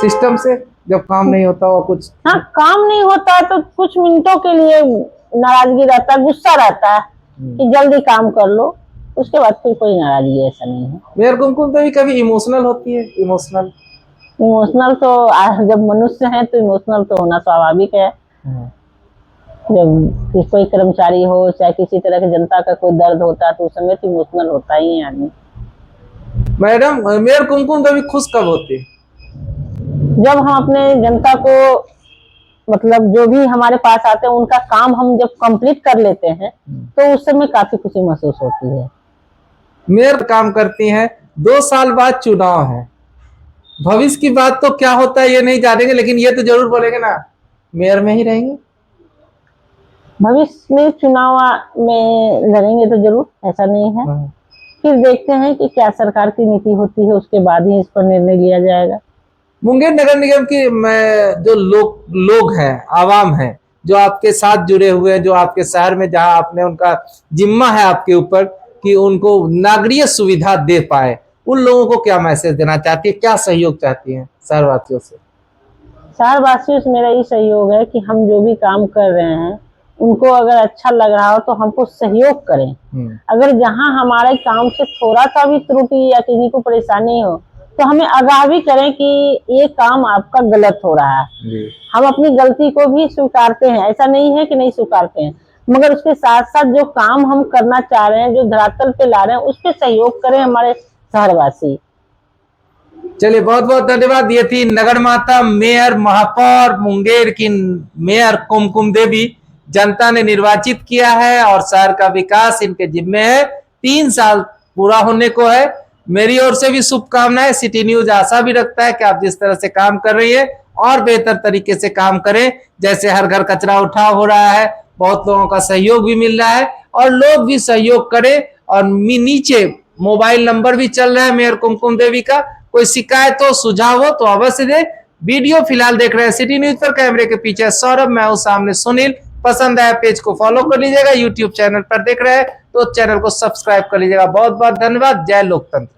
सिस्टम से जब काम नहीं होता हो कुछ? हाँ, काम नहीं होता है तो कुछ मिनटों के लिए नाराजगी रहता है, गुस्सा रहता है कि जल्दी काम कर लो, उसके बाद फिर कोई नाराजगी ऐसा नहीं है। मेयर कुमकुम देवी कभी इमोशनल होती है? इमोशनल तो जब मनुष्य है तो इमोशनल तो होना स्वाभाविक है। जब कोई कर्मचारी हो, चाहे किसी तरह की जनता का कोई दर्द होता है तो उस समय तो इमोशनल होता ही है आदमी। मैडम, मेयर कुमकुम देवी खुश कब होती है? जब हम अपने जनता को मतलब जो भी हमारे पास आते हैं उनका काम हम जब कंप्लीट कर लेते हैं तो उस समय काफी खुशी महसूस होती है। मेयर काम करती हैं, 2 साल बाद चुनाव है, भविष्य की बात तो क्या होता है ये नहीं जानेंगे, लेकिन ये तो जरूर बोलेंगे ना मेयर में ही रहेंगे। भविष्य में चुनाव में लड़ेंगे तो जरूर, ऐसा नहीं है। फिर देखते हैं कि क्या सरकार की नीति होती है, उसके बाद ही इस पर निर्णय लिया जाएगा। मुंगेर नगर निगम की जो लोग हैं, आवाम है, जो आपके साथ जुड़े हुए हैं, जो आपके शहर में जहां आपने उनका जिम्मा है आपके ऊपर कि उनको नागरिक सुविधा दे पाए, उन लोगों को क्या मैसेज देना चाहती है, क्या सहयोग चाहती हैं शहरवासियों से? शहरवासियों से मेरा ये सहयोग है कि हम जो भी काम कर रहे हैं उनको अगर अच्छा लग रहा हो तो हमको सहयोग करें। अगर जहां हमारे काम से थोड़ा सा भी त्रुटि या किसी को परेशानी हो तो हमें आगाह भी करें कि ये काम आपका गलत हो रहा है। हम अपनी गलती को भी स्वीकारते हैं, ऐसा नहीं है कि नहीं स्वीकारते हैं, मगर उसके साथ साथ जो काम हम करना चाह रहे हैं, जो धरातल पे ला रहे हैं, उस पर सहयोग करें हमारे शहरवासी। चलिए, बहुत बहुत धन्यवाद। ये थी नगर माता, मेयर, महापौर मुंगेर की मेयर कुमकुम देवी। जनता ने निर्वाचित किया है और शहर का विकास इनके जिम्मे है। 3 साल पूरा होने को है। मेरी ओर से भी शुभकामनाएं। सिटी न्यूज आशा भी रखता है कि आप जिस तरह से काम कर रही है और बेहतर तरीके से काम करें। जैसे हर घर कचरा उठाव हो रहा है, बहुत लोगों का सहयोग भी मिल रहा है और लोग भी सहयोग करें। और नीचे मोबाइल नंबर भी चल रहा है मेयर कुमकुम देवी का। कोई शिकायत हो, सुझाव हो तो अवश्य दे। वीडियो फिलहाल देख रहे हैं सिटी न्यूज पर। कैमरे के पीछे सौरभ, मैं हूं सामने सुनील। पसंद आया पेज को फॉलो कर लीजिएगा। यूट्यूब चैनल पर देख रहे हैं तो चैनल को सब्सक्राइब कर लीजिएगा। बहुत बहुत धन्यवाद। जय लोकतंत्र।